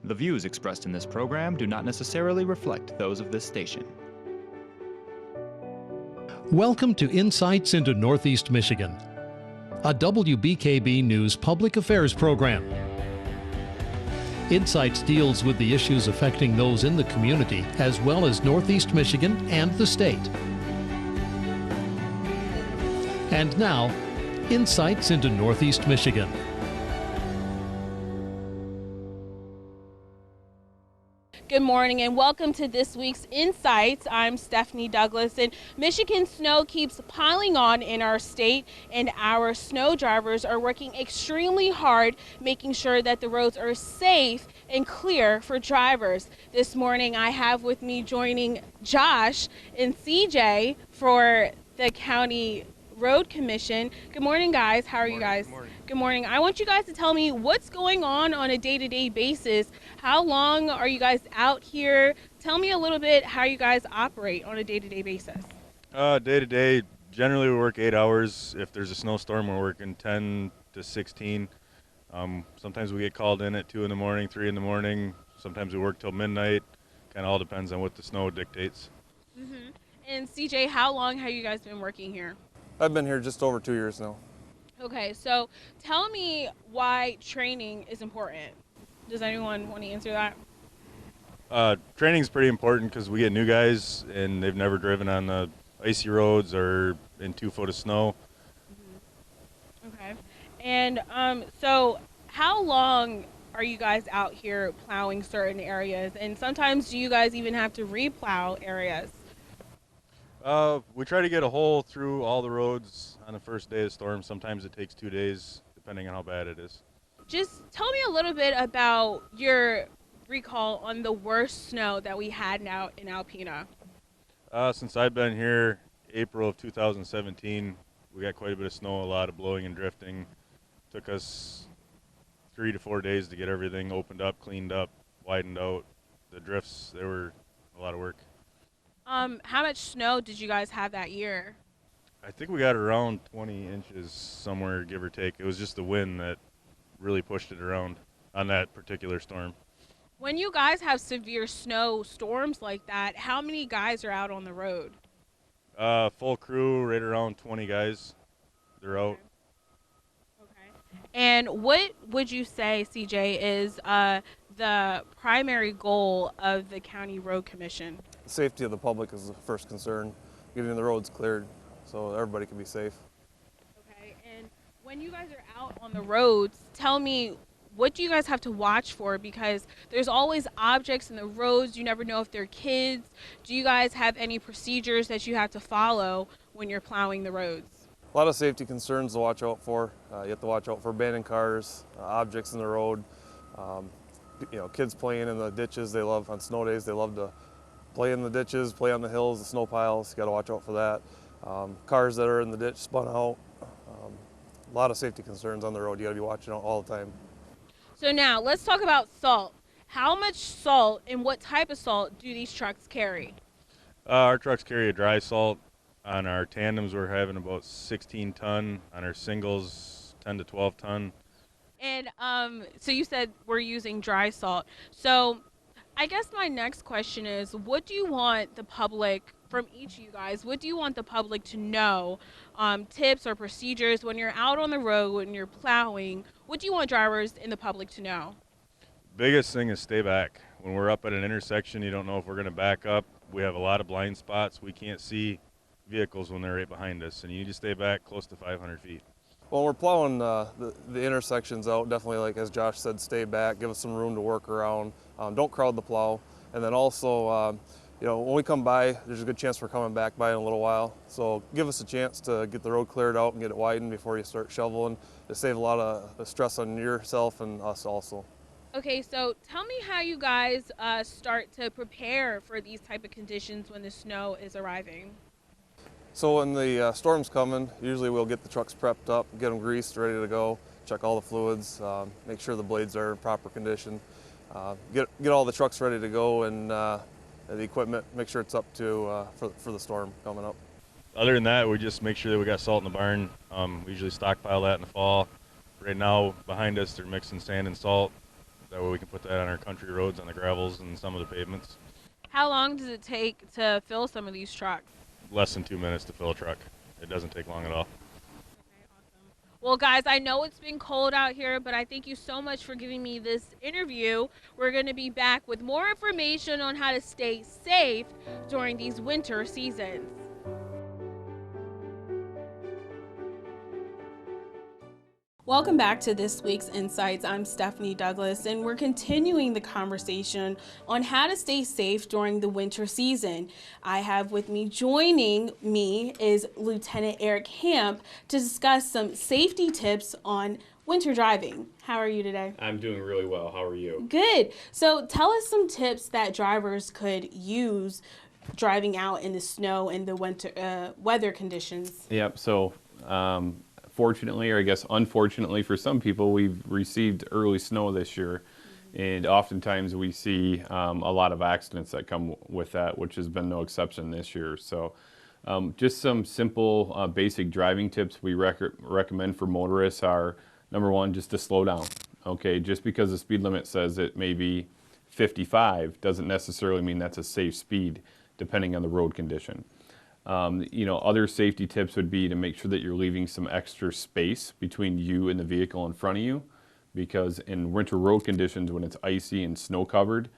The views expressed in this program do not necessarily reflect those of this station. Welcome to Insights into Northeast Michigan, a WBKB News public affairs program. Insights deals with the issues affecting those in the community as well as Northeast Michigan and the state. And now, Insights into Northeast Michigan. Good morning and welcome to this week's Insights. I'm Stephanie Douglas, and Michigan snow keeps piling on in our state, and our snow drivers are working extremely hard making sure that the roads are safe and clear for drivers. This morning I have with me joining Josh and CJ for the County Road Commission. Good morning, guys. How are you guys? Good morning. Good morning. I want you guys to tell me what's going on a day-to-day basis. How long are you guys out here? Tell me a little bit how you guys operate on a day-to-day basis. Day to day, generally we work 8 hours. If there's a snowstorm, we're working 10 to 16. Sometimes we get called in at 2 in the morning, 3 in the morning. Sometimes we work till midnight. Kind of all depends on what the snow dictates. And CJ, how long have you guys been working here? I've been here just over 2 years now. Okay, so tell me why training is important. Does anyone want to answer that? Training's pretty important because we get new guys and they've never driven on the icy roads or in 2 foot of snow. Okay. And so how long are you guys out here plowing certain areas? And sometimes do you guys even have to replow areas? We try to get a hole through all the roads on the first day of the storm. Sometimes it takes 2 days, depending on how bad it is. Just tell me a little bit about your recall on the worst snow that we had now in Alpena. Since I've been here, April of 2017, we got quite a bit of snow, a lot of blowing and drifting. Took us 3 to 4 days to get everything opened up, cleaned up, widened out. The drifts, they were a lot of work. How much snow did you guys have that year? I think we got around 20 inches somewhere, give or take. It was just the wind that really pushed it around on that particular storm. When you guys have severe snow storms like that, how many guys are out on the road? Full crew, right around 20 guys. They're out. Okay. And what would you say, CJ, is the primary goal of the County Road Commission? The safety of the public is the first concern, getting the roads cleared so everybody can be safe. Okay. And when you guys are out on the roads, tell me, what do you guys have to watch for? Because there's always objects in the roads. You never know if they're kids. Do you guys have any procedures that you have to follow when you're plowing the roads? A lot of safety concerns to watch out for. You have to watch out for abandoned cars, objects in the road. Kids playing in the ditches. They love, on snow days, they love to play in the ditches, play on the hills, the snow piles. You got to watch out for that. Cars that are in the ditch spun out. A lot of safety concerns on the road. You got to be watching out all the time. So now let's talk about salt. How much salt and what type of salt do these trucks carry? Our trucks carry a dry salt. On our tandems, we're having about 16 ton. On our singles, 10 to 12 ton. And so you said we're using dry salt. So I guess my next question is, what do you want the public, from each of you guys, what do you want the public to know? Tips or procedures when you're out on the road, when you're plowing, what do you want drivers and the public to know? Biggest thing is stay back. When we're up at an intersection, you don't know if we're going to back up. We have a lot of blind spots. We can't see vehicles when they're right behind us, and you need to stay back close to 500 feet. When we're plowing the intersections out, definitely, like as Josh said, stay back, give us some room to work around. Don't crowd the plow. And then also, when we come by, there's a good chance we're coming back by in a little while. So give us a chance to get the road cleared out and get it widened before you start shoveling to save a lot of stress on yourself and us also. Okay, so tell me how you guys start to prepare for these type of conditions when the snow is arriving. So when the storm's coming, usually we'll get the trucks prepped up, get them greased, ready to go, check all the fluids, make sure the blades are in proper condition, get all the trucks ready to go, and the equipment, make sure it's up to for the storm coming up. Other than that, we just make sure that we got salt in the barn. We usually stockpile that in the fall. Right now, behind us, they're mixing sand and salt. That way we can put that on our country roads, on the gravels, and some of the pavements. How long does it take to fill some of these trucks? Less than 2 minutes to fill a truck. It doesn't take long at all. Well, guys, I know it's been cold out here, but I thank you so much for giving me this interview. We're going to be back with more information on how to stay safe during these winter seasons. Welcome back to this week's Insights. I'm Stephanie Douglas, and we're continuing the conversation on how to stay safe during the winter season. I have with me, joining me is Lieutenant Eric Hamp to discuss some safety tips on winter driving. How are you today? I'm doing really well. How are you? Good. So tell us some tips that drivers could use driving out in the snow and the winter weather conditions. Yep. So, fortunately, or I guess unfortunately for some people, we've received early snow this year. And oftentimes we see a lot of accidents that come with that, which has been no exception this year. So just some simple basic driving tips we recommend for motorists are, number one, just to slow down. Okay, just because the speed limit says it may be 55 doesn't necessarily mean that's a safe speed, depending on the road condition. Other safety tips would be to make sure that you're leaving some extra space between you and the vehicle in front of you, because in winter road conditions, when it's icy and snow covered,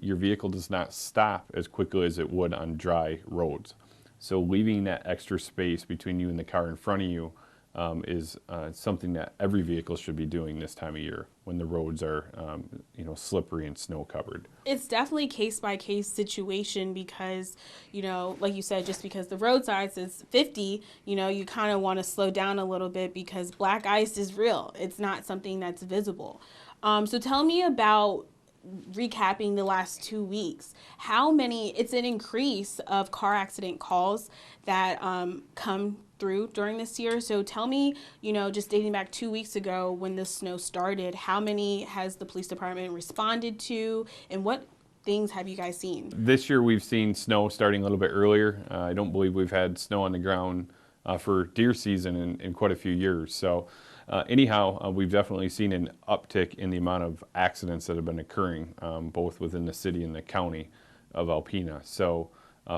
your vehicle does not stop as quickly as it would on dry roads. So leaving that extra space between you and the car in front of you is something that every vehicle should be doing this time of year when the roads are slippery and snow covered. It's definitely case by case situation because, like you said, just because the road size is 50, you kind of want to slow down a little bit because black ice is real. It's not something that's visible. So tell me about recapping the last 2 weeks. It's an increase of car accident calls that come through during this year. So tell me, just dating back 2 weeks ago when the snow started, how many has the police department responded to, and what things have you guys seen? This year we've seen snow starting a little bit earlier. I don't believe we've had snow on the ground for deer season in quite a few years. So we've definitely seen an uptick in the amount of accidents that have been occurring, both within the city and the county of Alpena. So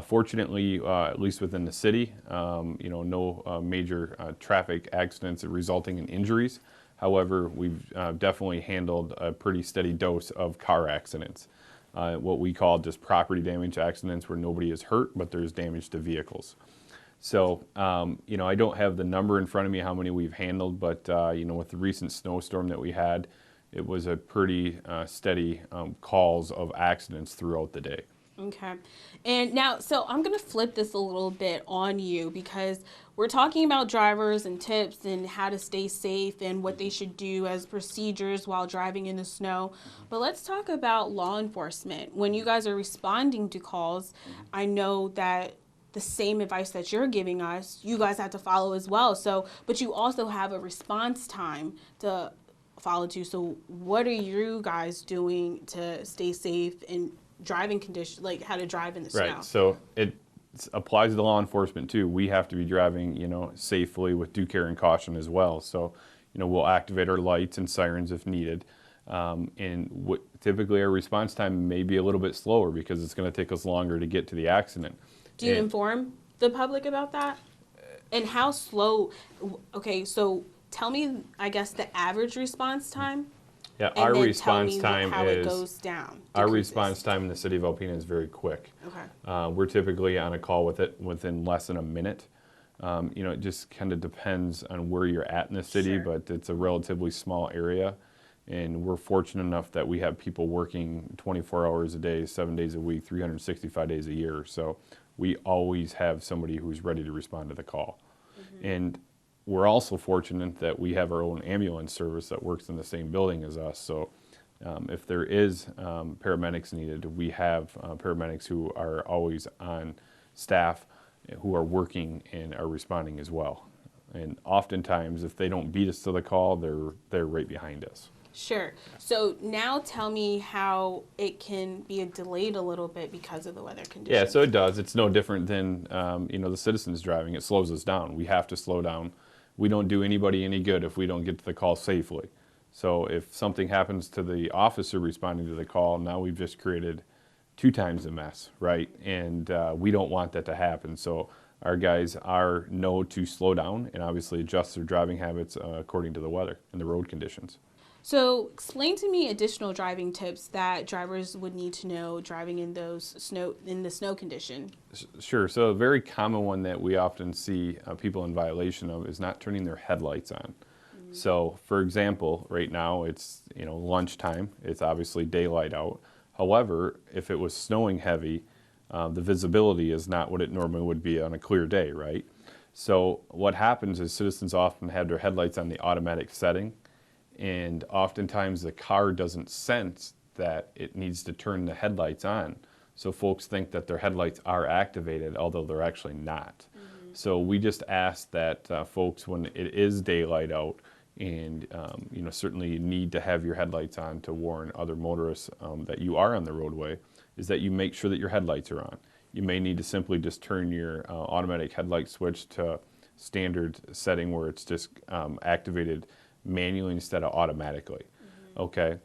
fortunately, at least within the city, no major traffic accidents resulting in injuries. However, we've definitely handled a pretty steady dose of car accidents, what we call just property damage accidents where nobody is hurt, but there's damage to vehicles. So, I don't have the number in front of me how many we've handled, but, with the recent snowstorm that we had, it was a pretty steady calls of accidents throughout the day. Okay. And now, so I'm going to flip this a little bit on you because we're talking about drivers and tips and how to stay safe and what they should do as procedures while driving in the snow. But let's talk about law enforcement. When you guys are responding to calls, I know that the same advice that you're giving us, you guys have to follow as well. So, but you also have a response time to follow to. So what are you guys doing to stay safe and driving conditions, like how to drive in the snow? Right, so it applies to law enforcement too. We have to be driving, safely with due care and caution as well. So, we'll activate our lights and sirens if needed. Typically our response time may be a little bit slower because it's going to take us longer to get to the accident. Do you inform the public about that? And how slow? Okay, so tell me, I guess, the average response time. Yeah, our response time how it goes down. Our response time in the city of Alpena is very quick. Okay. We're typically on a call within less than a minute. It just kind of depends on where you're at in the city, but it's a relatively small area. And we're fortunate enough that we have people working 24 hours a day, 7 days a week, 365 days a year. So we always have somebody who's ready to respond to the call. Mm-hmm. And we're also fortunate that we have our own ambulance service that works in the same building as us. So if there is paramedics needed, we have paramedics who are always on staff who are working and are responding as well. And oftentimes, if they don't beat us to the call, they're right behind us. Sure. So now tell me how it can be delayed a little bit because of the weather conditions. Yeah, so it does. It's no different than the citizens driving. It slows us down. We have to slow down. We don't do anybody any good if we don't get to the call safely. So if something happens to the officer responding to the call, now we've just created 2 times the mess, right? And we don't want that to happen. So our guys know to slow down and obviously adjust their driving habits according to the weather and the road conditions. So explain to me additional driving tips that drivers would need to know driving in the snow condition. Sure. So a very common one that we often see people in violation of is not turning their headlights on. So for example, right now it's lunchtime. It's obviously daylight out. However, if it was snowing heavy, the visibility is not what it normally would be on a clear day, right? So what happens is citizens often have their headlights on the automatic setting, and oftentimes the car doesn't sense that it needs to turn the headlights on. So folks think that their headlights are activated, although they're actually not. So we just ask that folks, when it is daylight out, and certainly you need to have your headlights on to warn other motorists that you are on the roadway, is that you make sure that your headlights are on. You may need to simply just turn your automatic headlight switch to standard setting where it's just activated manually instead of automatically. Okay.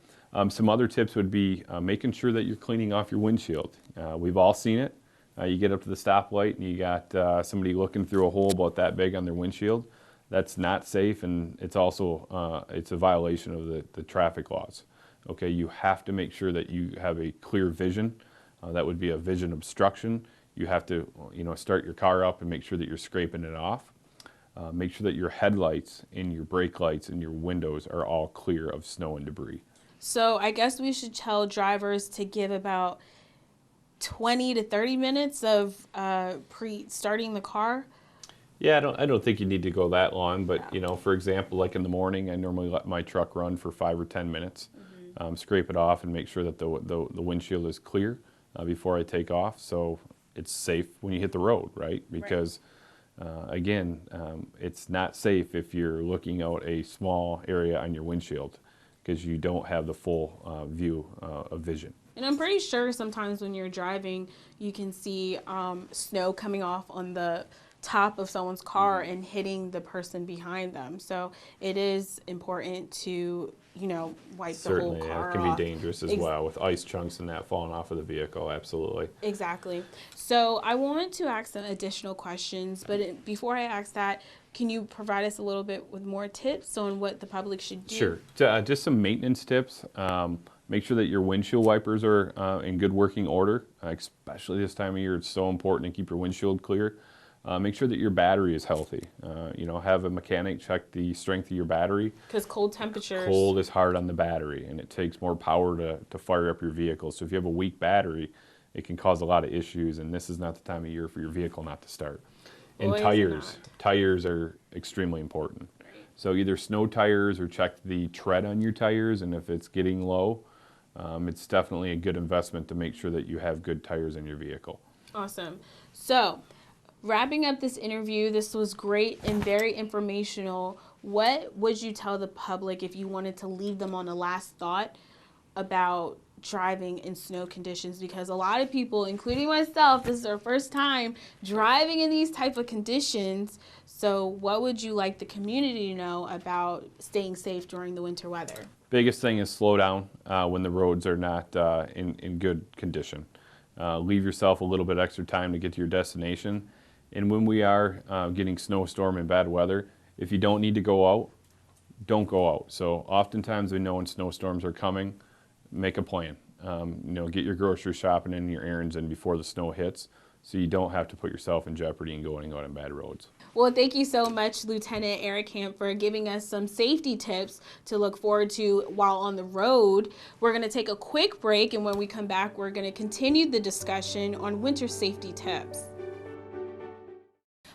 Some other tips would be making sure that you're cleaning off your windshield. We've all seen it. You get up to the stoplight and you got somebody looking through a hole about that big on their windshield. That's not safe, and it's also it's a violation of the traffic laws. Okay, you have to make sure that you have a clear vision. That would be a vision obstruction. You have to start your car up and make sure that you're scraping it off. Make sure that your headlights and your brake lights and your windows are all clear of snow and debris. So I guess we should tell drivers to give about 20 to 30 minutes of starting the car. Yeah, I don't think you need to go that long, but for example, like in the morning, I normally let my truck run for 5 or 10 minutes, scrape it off, and make sure that the windshield is clear before I take off, so it's safe when you hit the road, right? Because again, it's not safe if you're looking out a small area on your windshield because you don't have the full view of vision. And I'm pretty sure sometimes when you're driving, you can see snow coming off on the top of someone's car and hitting the person behind them. So it is important to, wipe Certainly, the whole car it can off. be dangerous as well with ice chunks and that falling off of the vehicle, absolutely. Exactly. So I wanted to ask some additional questions, but before I ask that, can you provide us a little bit with more tips on what the public should do? Sure. Just some maintenance tips. Make sure that your windshield wipers are in good working order, especially this time of year. It's so important to keep your windshield clear. Make sure that your battery is healthy. Have a mechanic check the strength of your battery. Because cold temperatures. Cold is hard on the battery, and it takes more power to fire up your vehicle. So if you have a weak battery, it can cause a lot of issues, and this is not the time of year for your vehicle not to start. And tires are extremely important. Right. So either snow tires or check the tread on your tires, and if it's getting low, it's definitely a good investment to make sure that you have good tires in your vehicle. Awesome. So, wrapping up this interview, this was great and very informational. What would you tell the public if you wanted to leave them on a last thought about driving in snow conditions? Because a lot of people, including myself, this is our first time driving in these type of conditions. So what would you like the community to know about staying safe during the winter weather? Biggest thing is slow down when the roads are not in good condition. Leave yourself a little bit extra time to get to your destination. And when we are getting snowstorm and bad weather, if you don't need to go out, don't go out. So oftentimes we know when snowstorms are coming, make a plan. Get your grocery shopping and your errands in before the snow hits, so you don't have to put yourself in jeopardy and going out on bad roads. Well, thank you so much, Lieutenant Eric Camp, for giving us some safety tips to look forward to while on the road. We're going to take a quick break, and when we come back, we're going to continue the discussion on winter safety tips.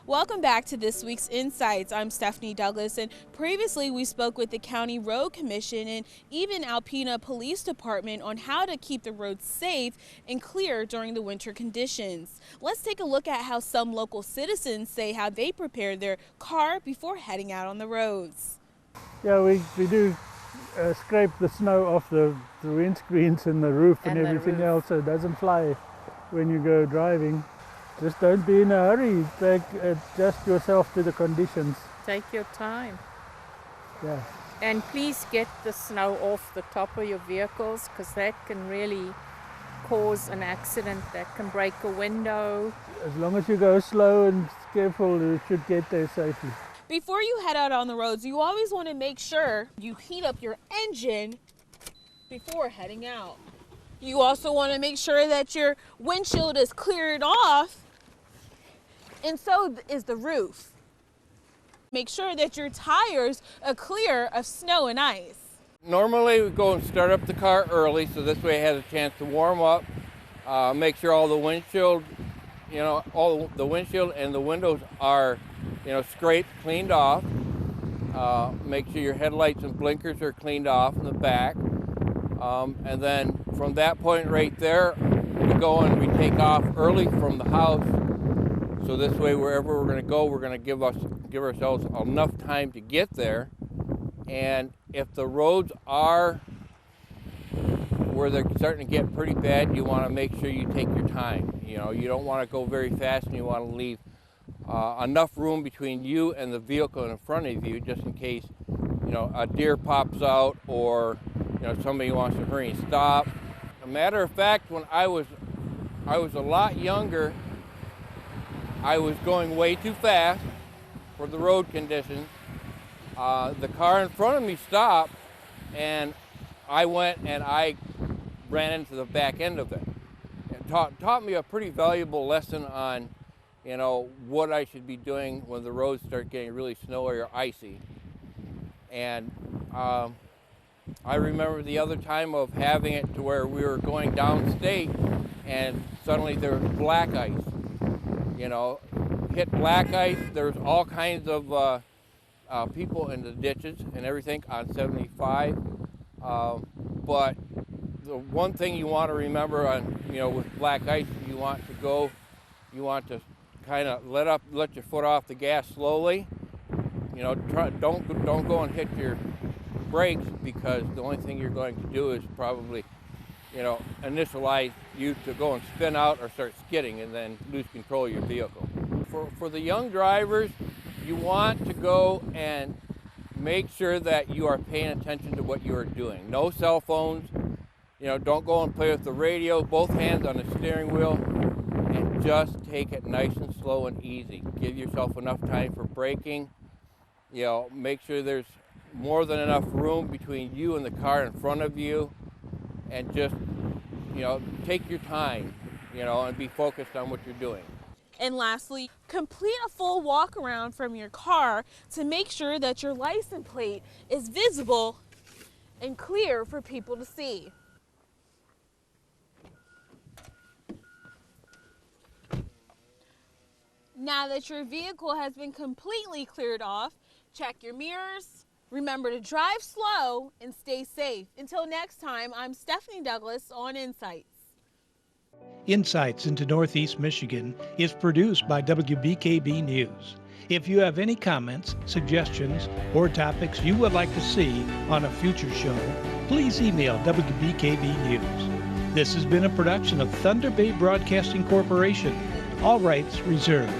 Welcome back to this week's Insights. I'm Stephanie Douglas, and previously we spoke with the County Road Commission and even Alpena Police Department on how to keep the roads safe and clear during the winter conditions. Let's take a look at how some local citizens say how they prepare their car before heading out on the roads. Yeah, we do scrape the snow off the windscreens and the roof and everything else so it doesn't fly when you go driving. Just don't be in a hurry. Adjust yourself to the conditions. Take your time. Yeah. And please get the snow off the top of your vehicles, because that can really cause an accident. That can break a window. As long as you go slow and careful, you should get there safely. Before you head out on the roads, you always want to make sure you heat up your engine before heading out. You also want to make sure that your windshield is cleared off, and so is the roof. Make sure that your tires are clear of snow and ice. Normally we go and start up the car early, so this way it has a chance to warm up. Make sure all the windshield, all the windshield and the windows are, scraped, cleaned off. Make sure your headlights and blinkers are cleaned off in the back. And then from that point right there, we go and we take off early from the house. So this way, wherever we're going to go, we're going to give ourselves enough time to get there. And if the roads are where they're starting to get pretty bad, you want to make sure you take your time. You don't want to go very fast, and you want to leave enough room between you and the vehicle in front of you, just in case, a deer pops out or somebody wants to hurry and stop. A matter of fact, when I was a lot younger, I was going way too fast for the road conditions. The car in front of me stopped, and I went and I ran into the back end of it. It taught me a pretty valuable lesson on, what I should be doing when the roads start getting really snowy or icy. And I remember the other time of having it to where we were going downstate, and suddenly there was black ice. Hit black ice. There's all kinds of people in the ditches and everything on 75. But the one thing you want to remember on, with black ice, you want to kind of let your foot off the gas slowly. Don't go and hit your brakes, because the only thing you're going to do is probably, initialize you to go and spin out or start skidding and then lose control of your vehicle. For the young drivers, you want to go and make sure that you are paying attention to what you are doing. No cell phones. Don't go and play with the radio. Both hands on the steering wheel, and just take it nice and slow and easy. Give yourself enough time for braking. Make sure there's more than enough room between you and the car in front of you, and just, take your time, and be focused on what you're doing. And lastly, complete a full walk around from your car to make sure that your license plate is visible and clear for people to see. Now that your vehicle has been completely cleared off, check your mirrors. Remember to drive slow and stay safe. Until next time, I'm Stephanie Douglas on Insights. Insights into Northeast Michigan is produced by WBKB News. If you have any comments, suggestions, or topics you would like to see on a future show, please email WBKB News. This has been a production of Thunder Bay Broadcasting Corporation. All rights reserved.